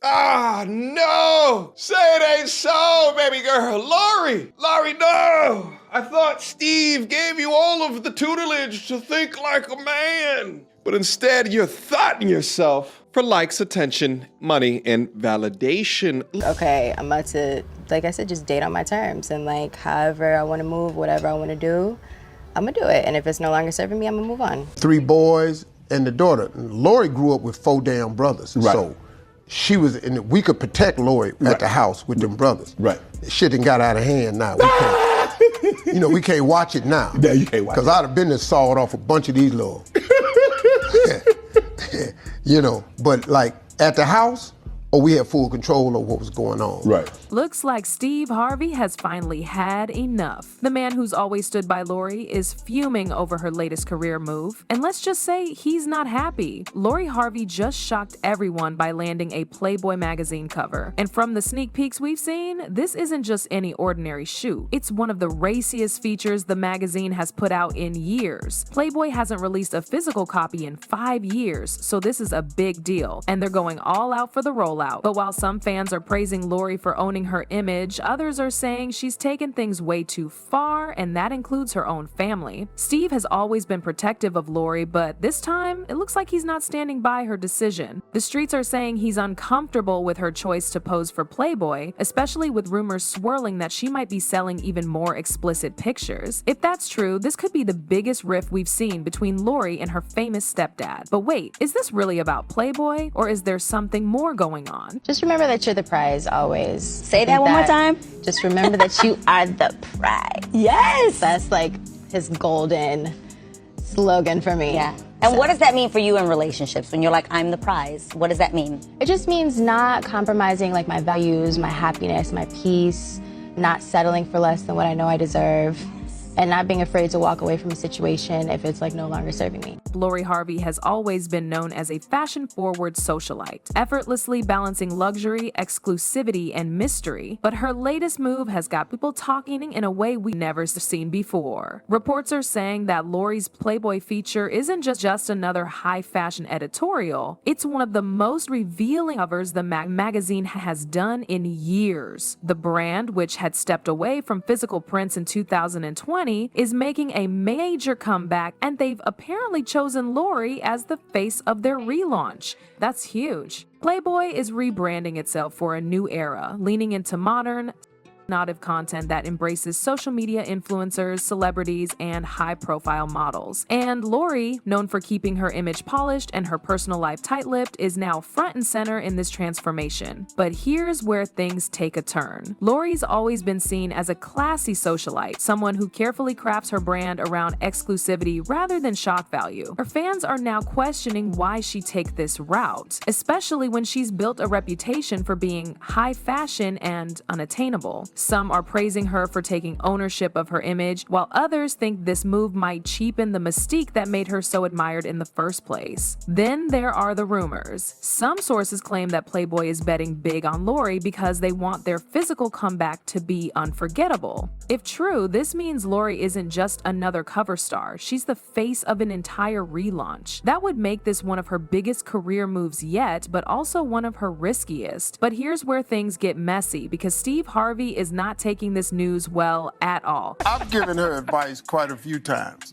Ah, no! Say it ain't so, baby girl. Lori, no! I thought Steve gave you all of the tutelage to think like a man. But instead, you're thoughting yourself for likes, attention, money, and validation. Okay, I'm about to, like I said, just date on my terms. And like, however I want to move, whatever I want to do, I'm going to do it. And if it's no longer serving me, I'm going to move on. 3 boys and the daughter. Lori grew up with 4 damn brothers. Right. So she was, and we could protect Lori at the house with them brothers. Right. Shit done got out of hand now. We can't, you know, we can't watch it now. Yeah, you can't watch it. Because I'd have been there sawed off a bunch of these little, you know, but like at the house, we had full control of what was going on. Right. Looks like Steve Harvey has finally had enough. The man who's always stood by Lori is fuming over her latest career move. And let's just say he's not happy. Lori Harvey just shocked everyone by landing a Playboy magazine cover. And from the sneak peeks we've seen, this isn't just any ordinary shoot. It's one of the raciest features the magazine has put out in years. Playboy hasn't released a physical copy in 5 years, so this is a big deal. And they're going all out for the rollout. But while some fans are praising Lori for owning her image, others are saying she's taken things way too far, and that includes her own family. Steve has always been protective of Lori, but this time, it looks like he's not standing by her decision. The streets are saying he's uncomfortable with her choice to pose for Playboy, especially with rumors swirling that she might be selling even more explicit pictures. If that's true, this could be the biggest rift we've seen between Lori and her famous stepdad. But wait, is this really about Playboy, or is there something more going on? Just remember that you're the prize always. Say that one more time. Just remember that you are the prize. Yes. That's like his golden slogan for me. Yeah. And so, what does that mean for you in relationships when you're like, I'm the prize? What does that mean? It just means not compromising like my values, my happiness, my peace, not settling for less than what I know I deserve, and not being afraid to walk away from a situation if it's like no longer serving me. Lori Harvey has always been known as a fashion-forward socialite, effortlessly balancing luxury, exclusivity, and mystery. But her latest move has got people talking in a way we've never seen before. Reports are saying that Lori's Playboy feature isn't just another high-fashion editorial. It's one of the most revealing covers the magazine has done in years. The brand, which had stepped away from physical prints in 2020, is making a major comeback, and they've apparently chosen Lori as the face of their relaunch. That's huge. Playboy is rebranding itself for a new era, leaning into modern, innovative content that embraces social media influencers, celebrities, and high-profile models. And Lori, known for keeping her image polished and her personal life tight-lipped, is now front and center in this transformation. But here's where things take a turn. Lori's always been seen as a classy socialite, someone who carefully crafts her brand around exclusivity rather than shock value. Her fans are now questioning why she take this route, especially when she's built a reputation for being high fashion and unattainable. Some are praising her for taking ownership of her image, while others think this move might cheapen the mystique that made her so admired in the first place. Then there are the rumors. Some sources claim that Playboy is betting big on Lori because they want their physical comeback to be unforgettable. If true, this means Lori isn't just another cover star, she's the face of an entire relaunch. That would make this one of her biggest career moves yet, but also one of her riskiest. But here's where things get messy, because Steve Harvey is not taking this news well at all. I've given her advice quite a few times,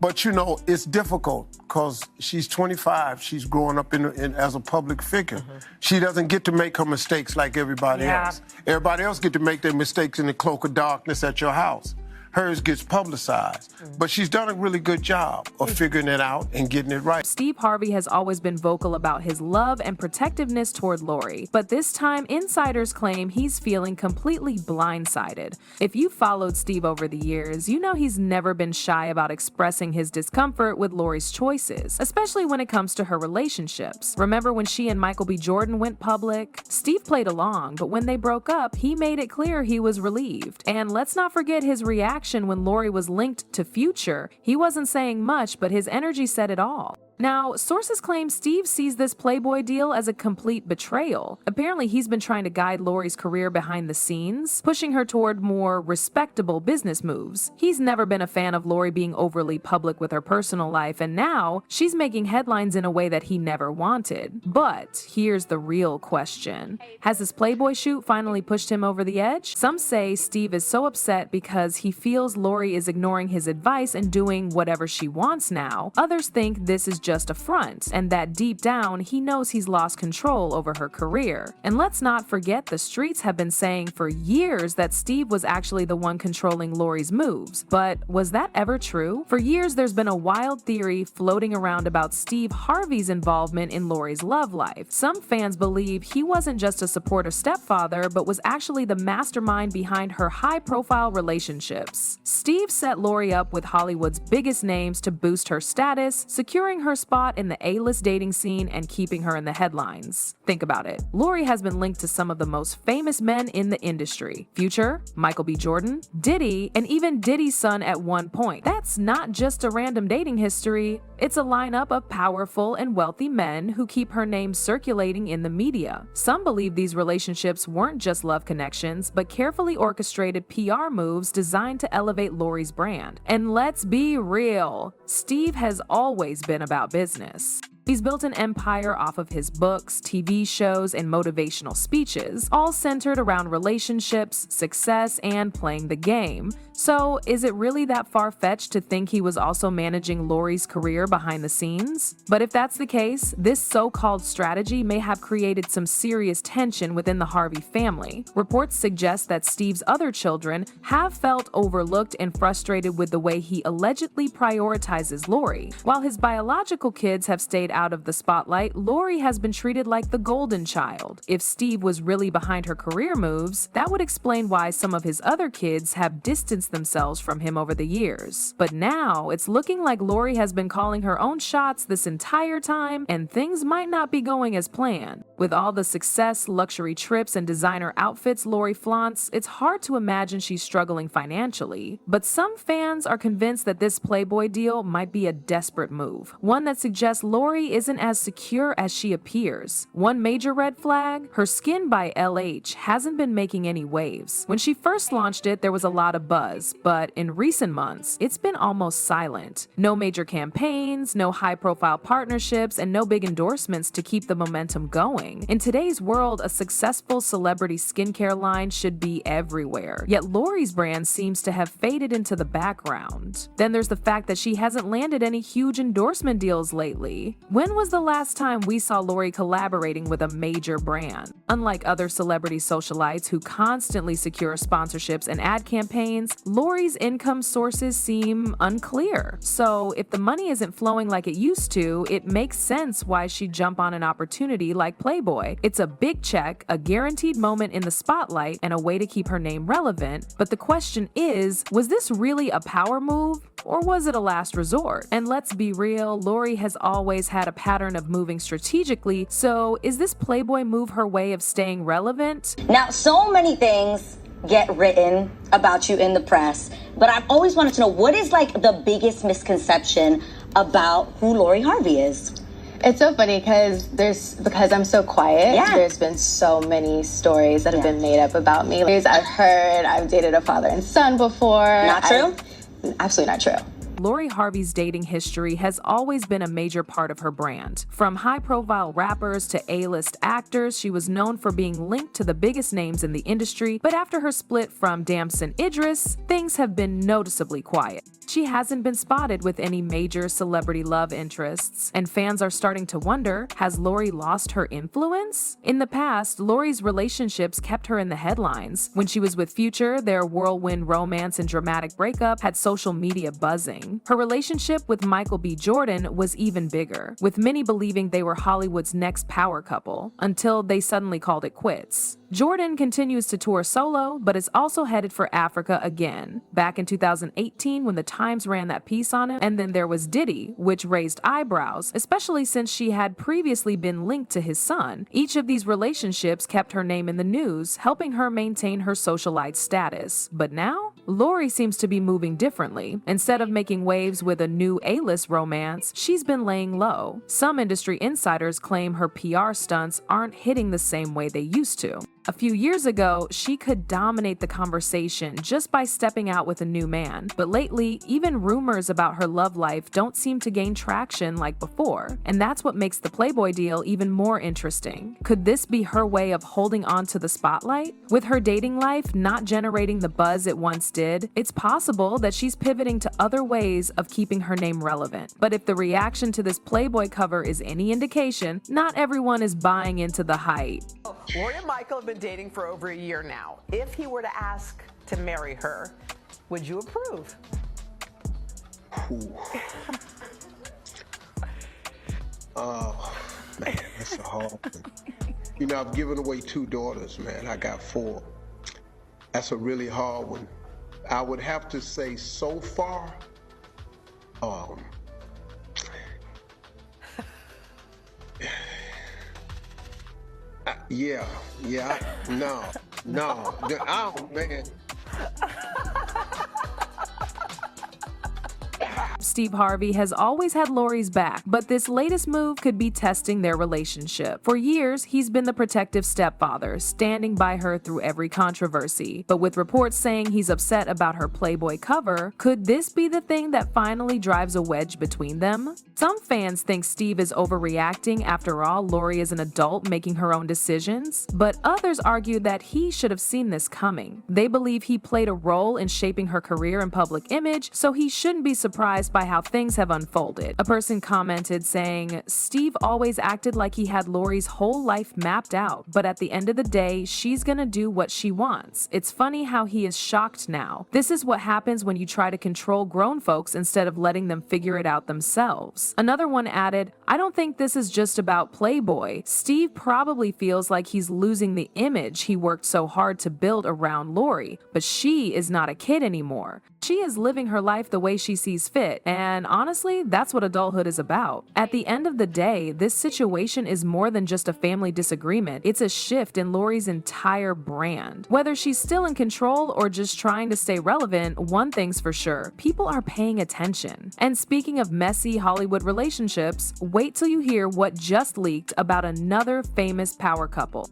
but you know, it's difficult because she's 25. She's growing up as a public figure. She doesn't get to make her mistakes like everybody else. Everybody else get to make their mistakes in the cloak of darkness at your house. Hers gets publicized, but she's done a really good job of figuring it out and getting it right. Steve Harvey has always been vocal about his love and protectiveness toward Lori, but this time insiders claim he's feeling completely blindsided. If you followed Steve over the years, you know he's never been shy about expressing his discomfort with Lori's choices, especially when it comes to her relationships. Remember when she and Michael B. Jordan went public? Steve played along, but when they broke up, he made it clear he was relieved. And let's not forget his reaction when Lori was linked to Future. He wasn't saying much, but his energy said it all. Now, sources claim Steve sees this Playboy deal as a complete betrayal. Apparently, he's been trying to guide Lori's career behind the scenes, pushing her toward more respectable business moves. He's never been a fan of Lori being overly public with her personal life, and now she's making headlines in a way that he never wanted. But here's the real question. Has this Playboy shoot finally pushed him over the edge? Some say Steve is so upset because he feels Lori is ignoring his advice and doing whatever she wants now. Others think this is just a front, and that deep down he knows he's lost control over her career. And let's not forget, the streets have been saying for years that Steve was actually the one controlling Lori's moves. But was that ever true? For years there's been a wild theory floating around about Steve Harvey's involvement in Lori's love life. Some fans believe he wasn't just a supportive stepfather, but was actually the mastermind behind her high-profile relationships. Steve set Lori up with Hollywood's biggest names to boost her status, securing her spot in the A-list dating scene and keeping her in the headlines. Think about it. Lori has been linked to some of the most famous men in the industry. Future, Michael B. Jordan, Diddy, and even Diddy's son at one point. That's not just a random dating history. It's a lineup of powerful and wealthy men who keep her name circulating in the media. Some believe these relationships weren't just love connections, but carefully orchestrated PR moves designed to elevate Lori's brand. And let's be real, Steve has always been about business. He's built an empire off of his books, TV shows, and motivational speeches, all centered around relationships, success, and playing the game. So, is it really that far-fetched to think he was also managing Lori's career behind the scenes? But if that's the case, this so-called strategy may have created some serious tension within the Harvey family. Reports suggest that Steve's other children have felt overlooked and frustrated with the way he allegedly prioritizes Lori. While his biological kids have stayed out of the spotlight, Lori has been treated like the golden child. If Steve was really behind her career moves, that would explain why some of his other kids have distanced themselves from him over the years. But now, it's looking like Lori has been calling her own shots this entire time, and things might not be going as planned. With all the success, luxury trips, and designer outfits Lori flaunts, it's hard to imagine she's struggling financially. But some fans are convinced that this Playboy deal might be a desperate move, one that suggests Lori isn't as secure as she appears. One major red flag, her skin by LH hasn't been making any waves. When she first launched it, there was a lot of buzz, but in recent months, it's been almost silent. No major campaigns, no high-profile partnerships, and no big endorsements to keep the momentum going. In today's world, a successful celebrity skincare line should be everywhere. Yet Lori's brand seems to have faded into the background. Then there's the fact that she hasn't landed any huge endorsement deals lately. When was the last time we saw Lori collaborating with a major brand? Unlike other celebrity socialites who constantly secure sponsorships and ad campaigns, Lori's income sources seem unclear. So if the money isn't flowing like it used to, it makes sense why she'd jump on an opportunity like Playboy. It's a big check, a guaranteed moment in the spotlight, and a way to keep her name relevant. But the question is, was this really a power move? Or was it a last resort? And let's be real, Lori has always had a pattern of moving strategically, so is this Playboy move her way of staying relevant? Now, so many things get written about you in the press, but I've always wanted to know, what is like the biggest misconception about who Lori Harvey is? It's so funny because I'm so quiet. Yeah. There's been so many stories that have been made up about me. I've heard I've dated a father and son before. Not true? Absolutely not true. Lori Harvey's dating history has always been a major part of her brand. From high-profile rappers to A-list actors, she was known for being linked to the biggest names in the industry, but after her split from Damson Idris, things have been noticeably quiet. She hasn't been spotted with any major celebrity love interests, and fans are starting to wonder, has Lori lost her influence? In the past, Lori's relationships kept her in the headlines. When she was with Future, their whirlwind romance and dramatic breakup had social media buzzing. Her relationship with Michael B. Jordan was even bigger, with many believing they were Hollywood's next power couple, until they suddenly called it quits. Jordan continues to tour solo, but is also headed for Africa again. Back in 2018, when the Times ran that piece on him, and then there was Diddy, which raised eyebrows, especially since she had previously been linked to his son. Each of these relationships kept her name in the news, helping her maintain her socialite status. But now, Lori seems to be moving differently. Instead of making waves with a new A-list romance, she's been laying low. Some industry insiders claim her PR stunts aren't hitting the same way they used to. A few years ago, she could dominate the conversation just by stepping out with a new man. But lately, even rumors about her love life don't seem to gain traction like before. And that's what makes the Playboy deal even more interesting. Could this be her way of holding on to the spotlight? With her dating life not generating the buzz it once did, it's possible that she's pivoting to other ways of keeping her name relevant. But if the reaction to this Playboy cover is any indication, not everyone is buying into the hype. Lori and Michael have been dating for over a year now. If he were to ask to marry her, would you approve? Oh, man, that's a hard one. You know, I've given away 2 daughters, man. I got 4. That's a really hard one. I would have to say so far, no, man. Steve Harvey has always had Lori's back, but this latest move could be testing their relationship. For years, he's been the protective stepfather, standing by her through every controversy. But with reports saying he's upset about her Playboy cover, could this be the thing that finally drives a wedge between them? Some fans think Steve is overreacting. After all, Lori is an adult making her own decisions. But others argue that he should have seen this coming. They believe he played a role in shaping her career and public image, so he shouldn't be surprised by how things have unfolded. A person commented saying, Steve always acted like he had Lori's whole life mapped out, but at the end of the day, she's gonna do what she wants. It's funny how he is shocked now. This is what happens when you try to control grown folks instead of letting them figure it out themselves. Another one added, I don't think this is just about Playboy. Steve probably feels like he's losing the image he worked so hard to build around Lori, but she is not a kid anymore. She is living her life the way she sees fit, and honestly, that's what adulthood is about. At the end of the day, this situation is more than just a family disagreement. It's a shift in Lori's entire brand. Whether she's still in control or just trying to stay relevant, one thing's for sure, people are paying attention. And speaking of messy Hollywood relationships, wait till you hear what just leaked about another famous power couple.